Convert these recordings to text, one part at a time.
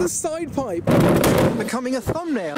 a side pipe, becoming a thumbnail.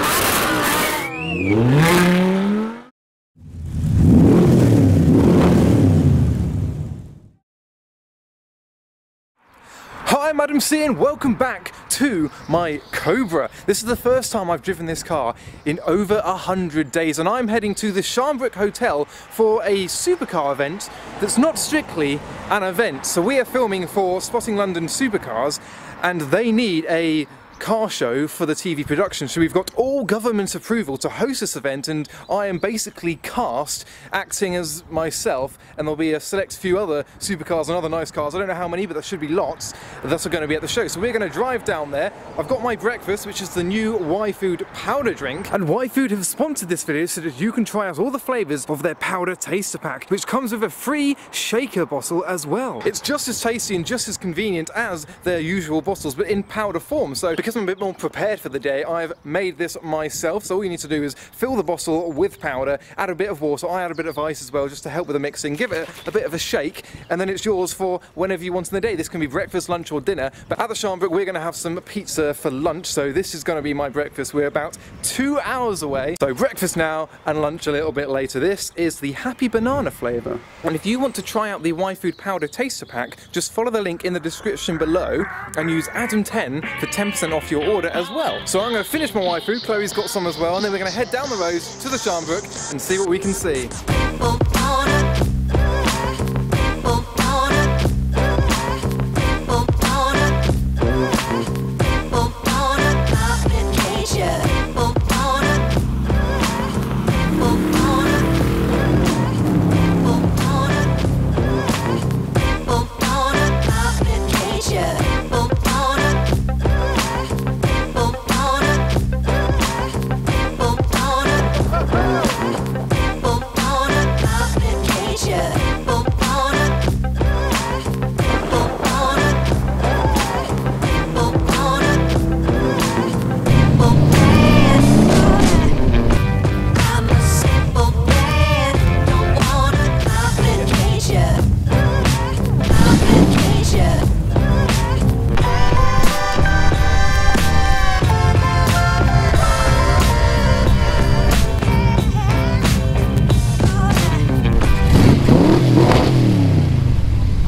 Hi, I'm Adam C and welcome back to my Cobra. This is the first time I've driven this car in over 100 days, and I'm heading to the Sharnbrook Hotel for a supercar event that's not strictly an event. So we are filming for Spotting London Supercars, and they need a car show for the TV production, so we've got all government approval to host this event, and I am basically cast acting as myself, and there'll be a select few other supercars and other nice cars, I don't know how many, but there should be lots that are going to be at the show. So we're going to drive down there. I've got my breakfast, which is the new Y-Food powder drink, and Y-Food have sponsored this video so that you can try out all the flavours of their powder taster pack, which comes with a free shaker bottle as well. It's just as tasty and just as convenient as their usual bottles, but in powder form. So because I'm a bit more prepared for the day, I've made this myself. So all you need to do is fill the bottle with powder, add a bit of water, I add a bit of ice as well just to help with the mixing, give it a bit of a shake, and then it's yours for whenever you want in the day. This can be breakfast, lunch or dinner, but at the Sharnbrook we're going to have some pizza for lunch, so this is going to be my breakfast. We're about 2 hours away, so breakfast now and lunch a little bit later. This is the Happy Banana flavour, and if you want to try out the Y-Food powder taster pack, just follow the link in the description below and use Adam10 for 10% off your order as well. So I'm going to finish my Y-Food, Chloe's got some as well, and then we're going to head down the road to the Sharnbrook and see what we can see.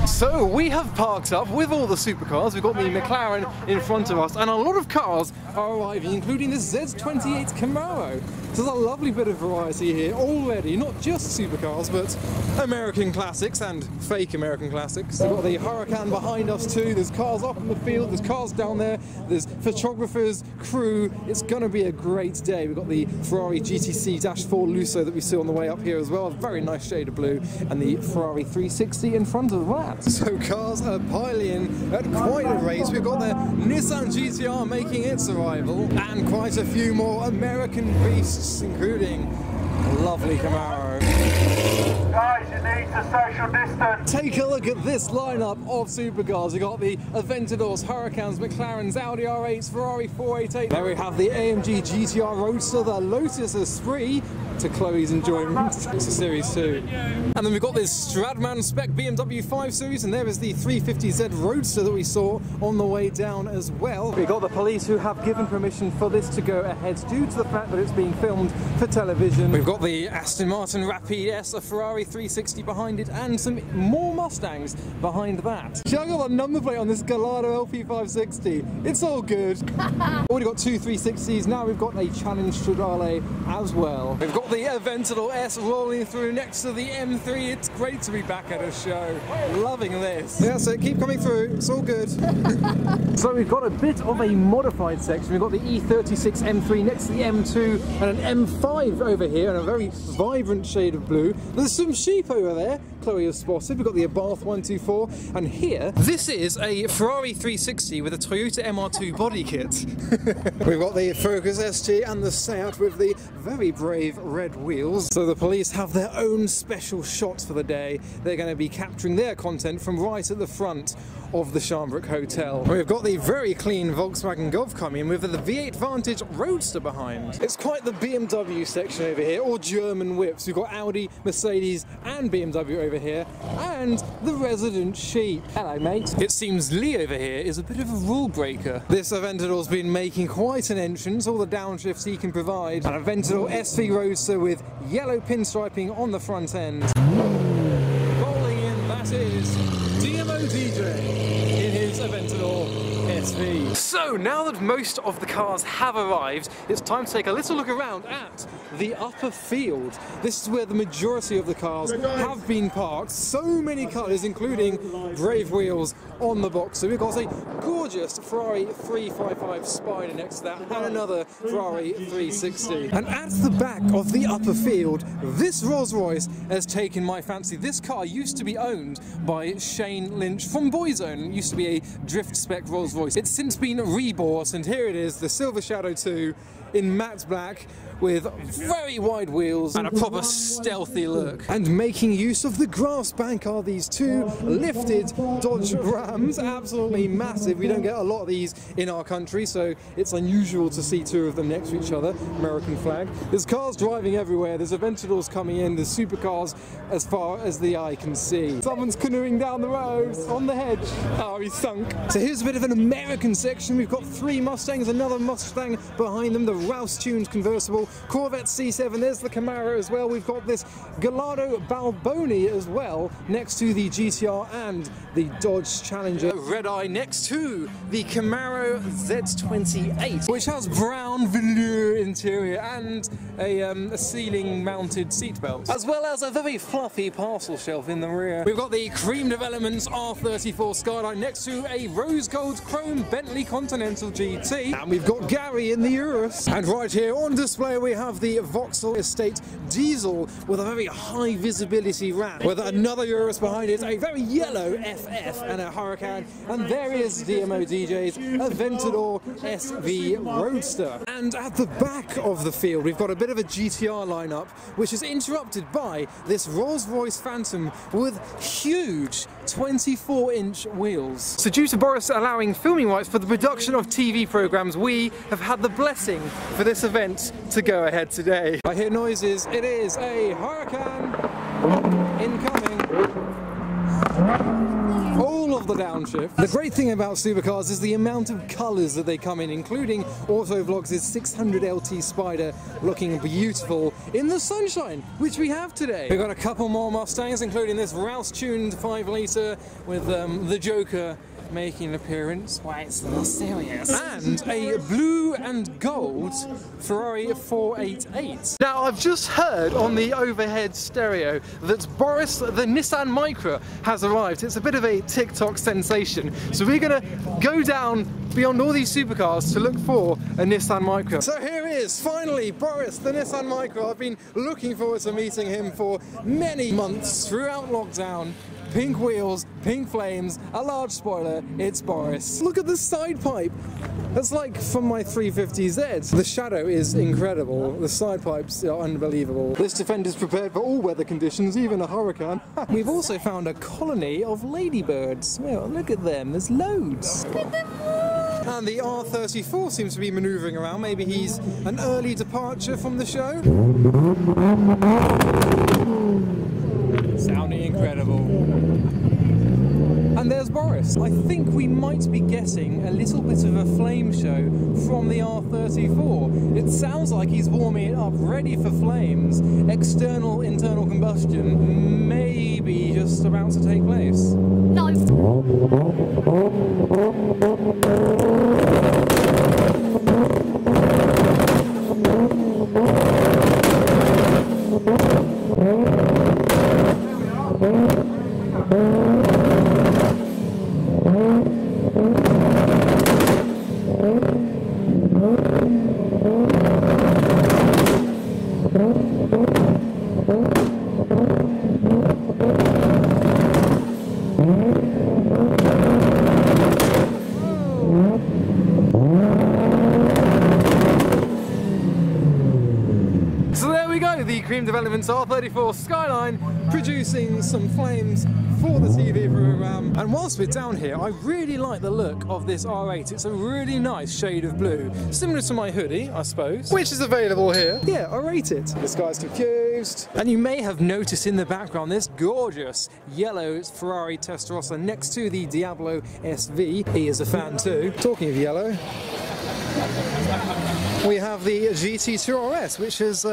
So we have parked up with all the supercars. We've got the McLaren in front of us, and a lot of cars are arriving, including the Z28 Camaro. So there's a lovely bit of variety here already, not just supercars, but American classics and fake American classics. We've got the Huracan behind us too. There's cars up in the field, there's cars down there, there's photographers, crew. It's gonna be a great day. We've got the Ferrari GTC-4 Lusso that we saw on the way up here as well, a very nice shade of blue, and the Ferrari 360 in front of that. So cars are piling in at quite a rate. We've got the Nissan GTR making its arrival, and quite a few more American beasts, including a lovely Camaro. Guys, you need to social distance. Take a look at this lineup of supercars. We've got the Aventadors, Huracans, McLarens, Audi R8s, Ferrari 488. There we have the AMG GTR Roadster, the Lotus Esprit, to Chloe's enjoyment. It's a Series 2. And then we've got this Stradman spec BMW 5 Series, and there is the 350Z Roadster that we saw on the way down as well. We've got the police who have given permission for this to go ahead due to the fact that it's being filmed for television. We've got the Aston Martin Rapide S, a Ferrari 360 behind it, and some more Mustangs behind that. Check out the number plate on this Gallardo LP560. It's all good. Already got two 360s, now we've got a Challenge Stradale as well. We've got the Aventador S rolling through next to the M3. It's great to be back at a show. Loving this. Yeah, so keep coming through. It's all good. So we've got a bit of a modified section. We've got the E36 M3 next to the M2 and an M5 over here in a very vibrant shade of blue. There's some sheep over there. Chloe has spotted. We've got the Abarth 124, and here, this is a Ferrari 360 with a Toyota MR2 body kit. We've got the Focus ST and the Seat with the very brave red wheels. So the police have their own special shots for the day. They're going to be capturing their content from right at the front of the Sharnbrook Hotel. We've got the very clean Volkswagen Golf coming in with the V8 Vantage Roadster behind. It's quite the BMW section over here, or German whips. We've got Audi, Mercedes and BMW over here, and the resident sheep. Hello, mate. It seems Lee over here is a bit of a rule breaker. This Aventador's been making quite an entrance, all the downshifts he can provide. An Aventador SV Roadster with yellow pinstriping on the front end. Rolling in, that is DMO DJ in his Aventador SV. So now that most of the cars have arrived, it's time to take a little look around at the upper field. This is where the majority of the cars have been parked. So many colours, including brave wheels on the box. So we've got a gorgeous Ferrari 355 Spider next to that, and another Ferrari 360. And at the back of the upper field, this Rolls Royce has taken my fancy. This car used to be owned by Shane Lynch from Boyzone. It used to be a drift spec Rolls Royce. It's since been rebought, and here it is, the Silver Shadow 2 in matte black with very wide wheels and a proper stealthy look. And making use of the grass bank are these two lifted Dodge Rams, absolutely massive. We don't get a lot of these in our country, so it's unusual to see two of them next to each other. American flag. There's cars driving everywhere, there's Aventadors coming in, there's Supercars as far as the eye can see. Someone's canoeing down the road on the hedge. Oh, he's sunk. So here's a bit of an American section. We've got three Mustangs, another Mustang behind them, the Rouse-tuned convertible, Corvette C7, there's the Camaro as well. We've got this Gallardo Balboni as well, next to the GTR and the Dodge Challenger. Red Eye next to the Camaro Z28, which has brown velour interior and a ceiling-mounted seatbelt, as well as a very fluffy parcel shelf in the rear. We've got the Kream Developments R34 Skyline next to a rose gold chrome Bentley Continental GT, and we've got Gary in the Urus. And right here on display we have the Vauxhall Estate Diesel with a very high visibility wrap, with another Urus behind it, a very yellow FF and a Huracan, and there is DMO DJ's Aventador SV Roadster. And at the back of the field we've got a bit of a GTR lineup, which is interrupted by this Rolls-Royce Phantom with huge 24-inch wheels. So due to Boris allowing filming rights for the production of TV programmes, we have had the blessing for this event to go ahead today. I hear noises. It is a Huracan incoming. All of the downshift. The great thing about Supercars is the amount of colours that they come in, including Autovlogs' 600 LT Spider looking beautiful in the sunshine, which we have today. We've got a couple more Mustangs, including this Rouse-tuned 5-litre with the Joker making an appearance. Why, it's not serious. And a blue and gold Ferrari 488. Now, I've just heard on the overhead stereo that Boris, the Nissan Micra, has arrived. It's a bit of a TikTok sensation. So we're gonna go down beyond all these supercars to look for a Nissan Micra. So here he is, finally, Boris, the Nissan Micra. I've been looking forward to meeting him for many months throughout lockdown. Pink wheels, pink flames, a large spoiler, it's Boris. Look at the side pipe. That's like from my 350Z. The shadow is incredible. The side pipes are unbelievable. This Defender's prepared for all weather conditions, even a hurricane. We've also found a colony of ladybirds. Well, look at them, there's loads. And the R34 seems to be manoeuvring around. Maybe he's an early departure from the show. Sounding incredible. And there's Boris. I think we might be getting a little bit of a flame show from the R34. It sounds like he's warming it up, ready for flames. External, internal combustion maybe just about to take place. No. The Kream Developments R34 Skyline producing some flames for the TV program. And whilst we're down here, I really like the look of this R8. It's a really nice shade of blue, similar to my hoodie, I suppose, which is available here. Yeah, I rate it. This guy's confused. And you may have noticed in the background this gorgeous yellow Ferrari Testarossa next to the Diablo SV. He is a fan too. Talking of yellow, we have the GT2 RS, which is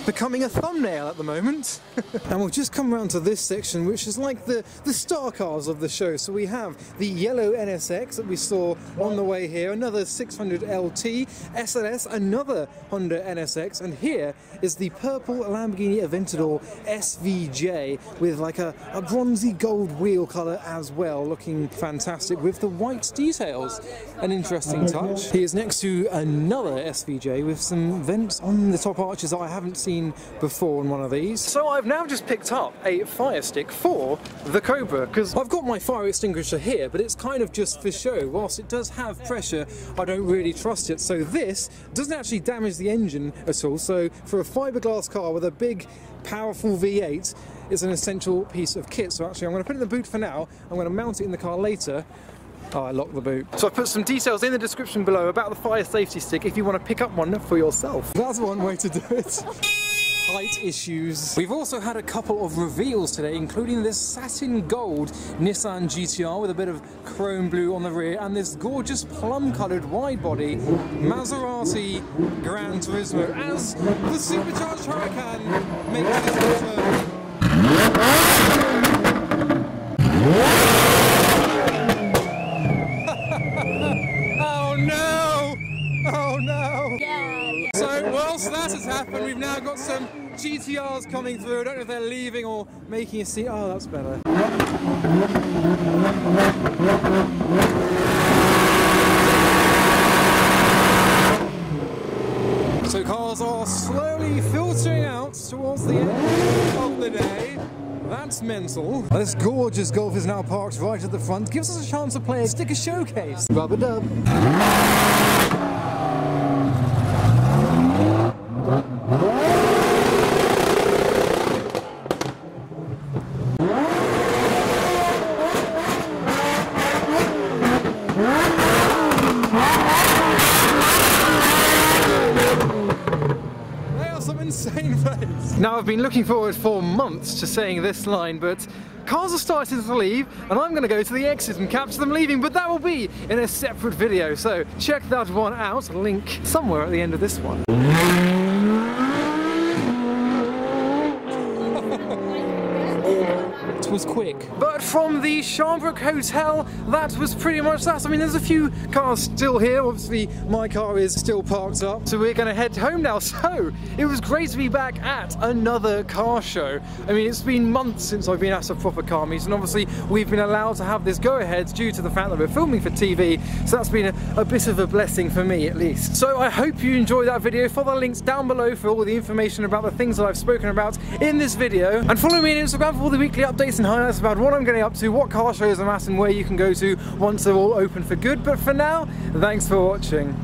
becoming a thumbnail at the moment. And we'll just come around to this section, which is like the star cars of the show. So we have the yellow NSX that we saw on the way here, another 600 LT, SLS, another Honda NSX, and here is the purple Lamborghini Aventador SVJ with like a bronzy gold wheel colour as well, looking fantastic with the white details. An interesting touch. He is next to another SVJ with some vents on the top arches that I haven't seen before on one of these. So I've now just picked up a fire stick for the Cobra, because I've got my fire extinguisher here, but it's kind of just for show. Whilst it does have pressure, I don't really trust it. So this doesn't actually damage the engine at all. So for a fiberglass car with a big, powerful V8, it's an essential piece of kit. So actually I'm going to put it in the boot for now. I'm going to mount it in the car later. Oh, I locked the boot. So I've put some details in the description below about the fire safety stick if you want to pick up one for yourself. That's one way to do it. Height issues. We've also had a couple of reveals today, including this satin gold Nissan GTR with a bit of chrome blue on the rear, and this gorgeous plum-coloured wide-body Maserati Gran Turismo as the supercharged Huracan makes his return. Oh no! Oh no! Yeah. So whilst that has happened, we've now got some GTRs coming through. I don't know if they're leaving or making a seat. Oh, that's better. So cars are slowly filtering out towards the end of the day. That's mental. This gorgeous Golf is now parked right at the front. Gives us a chance to play a sticker showcase. Rub-a-dub. Insane face. Now I've been looking forward for months to saying this line, but cars are starting to leave and I'm going to go to the exit and capture them leaving, but that will be in a separate video, so check that one out, link somewhere at the end of this one. It was quick. But from the Sharnbrook Hotel, that was pretty much that. I mean, there's a few cars still here. Obviously, my car is still parked up, so we're going to head home now. So, it was great to be back at another car show. I mean, it's been months since I've been at a proper car meet, and obviously, we've been allowed to have this go-ahead due to the fact that we're filming for TV, so that's been a bit of a blessing for me, at least. So, I hope you enjoyed that video. Follow the links down below for all the information about the things that I've spoken about in this video, and follow me on Instagram for all the weekly updates and highlights about what I'm getting up to, what car shows I'm at, and where you can go to once they're all open for good. But for now, thanks for watching.